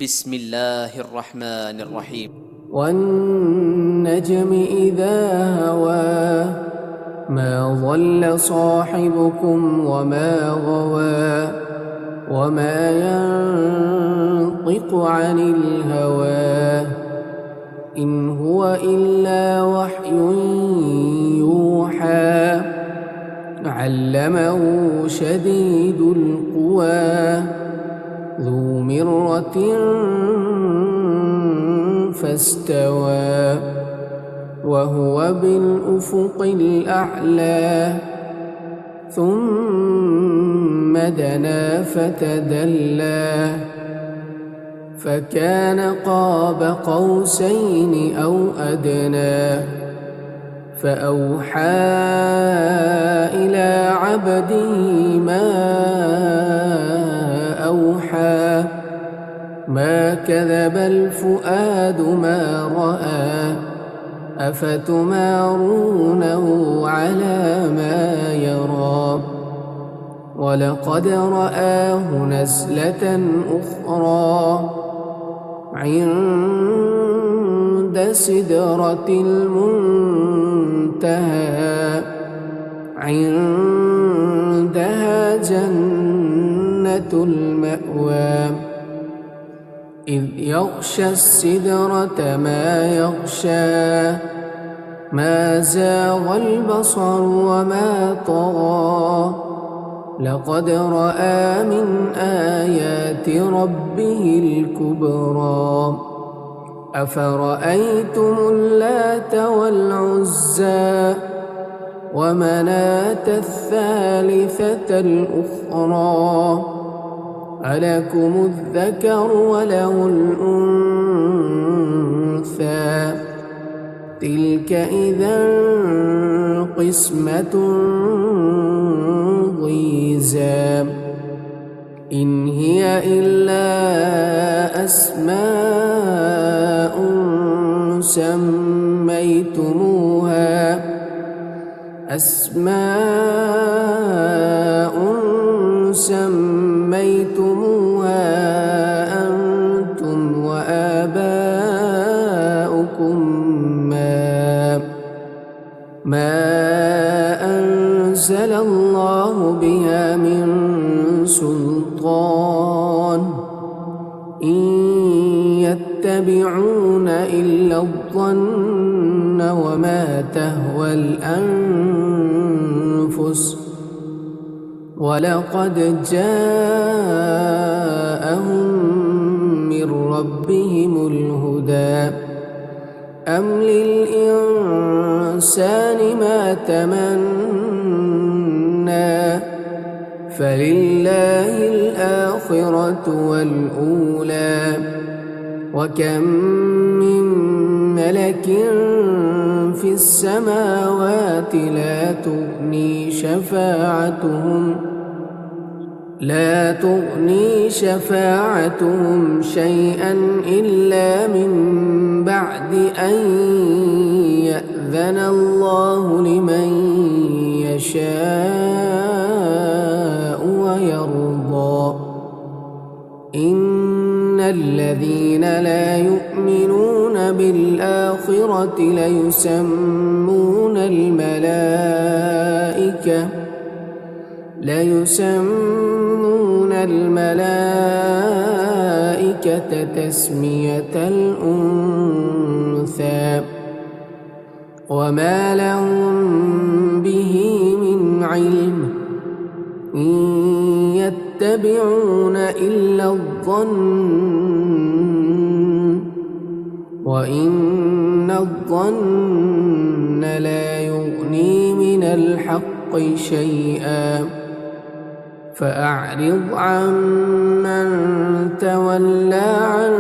بسم الله الرحمن الرحيم. والنجم إذا هوى ما ضل صاحبكم وما غوى وما ينطق عن الهوى إن هو إلا وحي يوحى علمه شديد القوى ذو مرة فاستوى وهو بالأفق الأعلى ثم دنا فتدلى فكان قاب قوسين أو أدنى فأوحى إلى عبده ما أوحى ما كذب الفؤاد ما رأى أفتمارونه على ما يرى ولقد رآه نزلة أخرى عند سدرة المنتهى عندها جنة المأوى إذ يغشى السدرة ما يغشى ما زاغ البصر وما طغى لقد رأى من آيات ربه الكبرى أفرأيتم اللات والعزى ومناة الثالثة الأخرى ألكم الذكر وله الأنثى تلك إذا قسمة ضيزى إن هي إلا أسماء سميتموها أنتم وآباؤكم ما أنزل الله بها من سلطان إن يتبعون إلا الظن وما تهوى الأنفس ولقد جاءهم من ربهم الهدى أم للإنسان ما تمنى فلله الآخرة والأولى وكم من ملك في السماوات لا تغني شفاعتهم شيئا إلا من بعد أن يأذن الله لمن يشاء ويرضى إن الذين لا يؤمنون بالآخرة ليسمون الملائكة تسمية الأنثى وما لهم به من علم إن يتبعون إلا الظن وإن الظن لا يغني من الحق شيئا فأعرض عمن تولى عن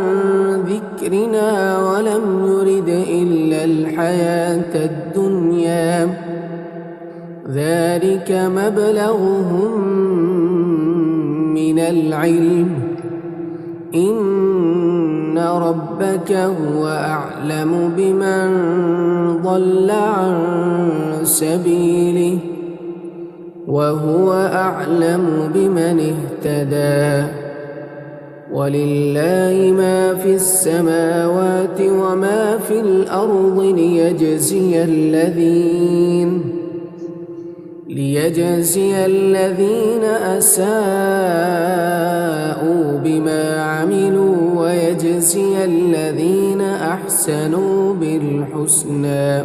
ذكرنا ولم يرد إلا الحياة الدنيا ذلك مبلغهم من العلم إن ربك هو أعلم بمن ضل عن سبيله وهو أعلم بمن اهتدى ولله ما في السماوات وما في الأرض ليجزي الذين أساءوا بما عملوا ويجزي الذين أحسنوا بالحسنى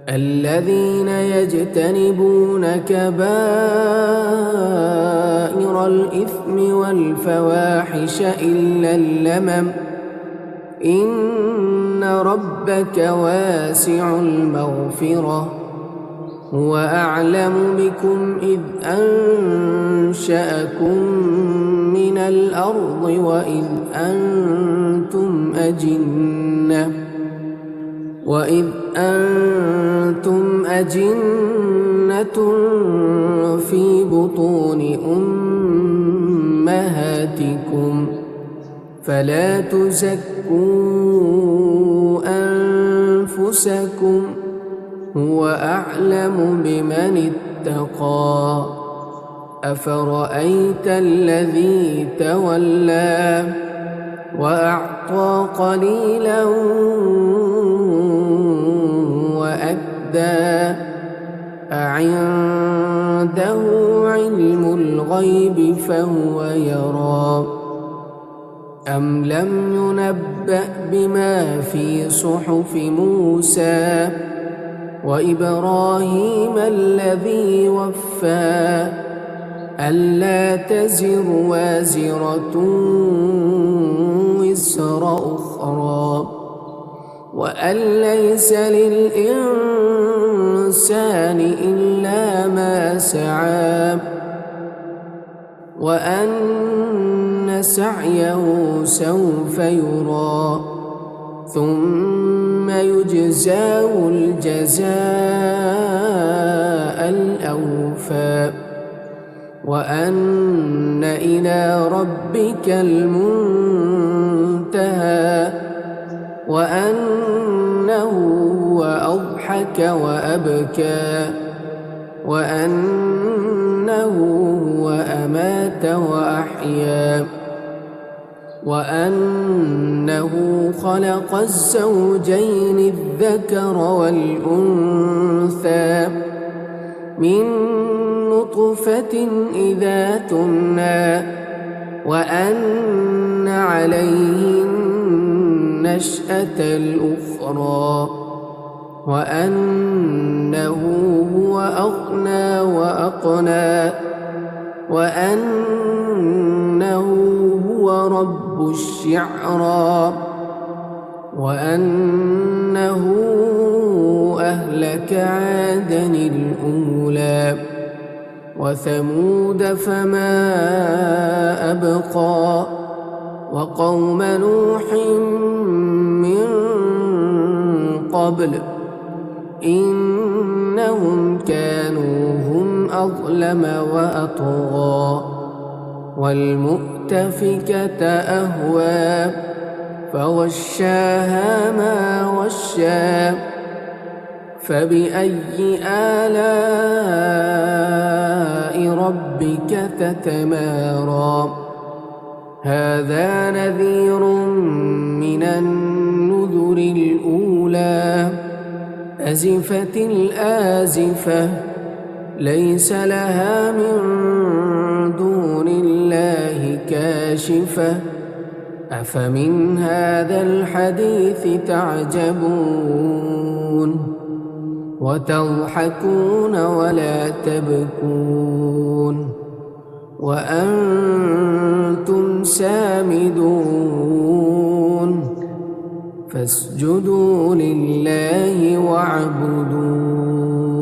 الذين يجتنبون كبائر الإثم والفواحش إلا اللمم إن ربك واسع المغفرة هو أعلم بكم إذ أنشأكم من الأرض وإذ أنتم أجنة في بطون أمهاتكم فلا تزكوا أنفسكم هو أعلم بمن اتقى أفرأيت الذي تولى وأعطى قليلا وأكدى أعنده علم الغيب فهو يرى أم لم ينبأ بما في صحف موسى وإبراهيم الذي وفى ألا تزر وازرة وزر أخرى وأن ليس للإنسان إلا ما سعى وأن سعيه سوف يرى ثم يجزاه الجزاء الأوفى وأن إلى ربك المنتهى وأنه هو أضحك وأبكى وأنه هو أمات وأحيا وأنه خلق الزوجين الذكر والأنثى من نطفة إذا تمنى وأن عليه النشأة الأخرى وأنه هو أغنى وأقنى وأنه هو رب الشعرى وأنه أهلك عادا الأولى وثمود فما أبقى وقوم نوح من قبل إنهم كانوا هم أظلم وأطغى والمؤتفكة أهوى فغشاها ما غشى فبأي آلاء ربك تتمارى هذا نذير من النذر الأولى أزفت الآزفة ليس لها من دون الله كاشفة أفمن هذا الحديث تعجبون وتضحكون ولا تبكون وأنتم سامدون فاسجدوا لله واعبدوا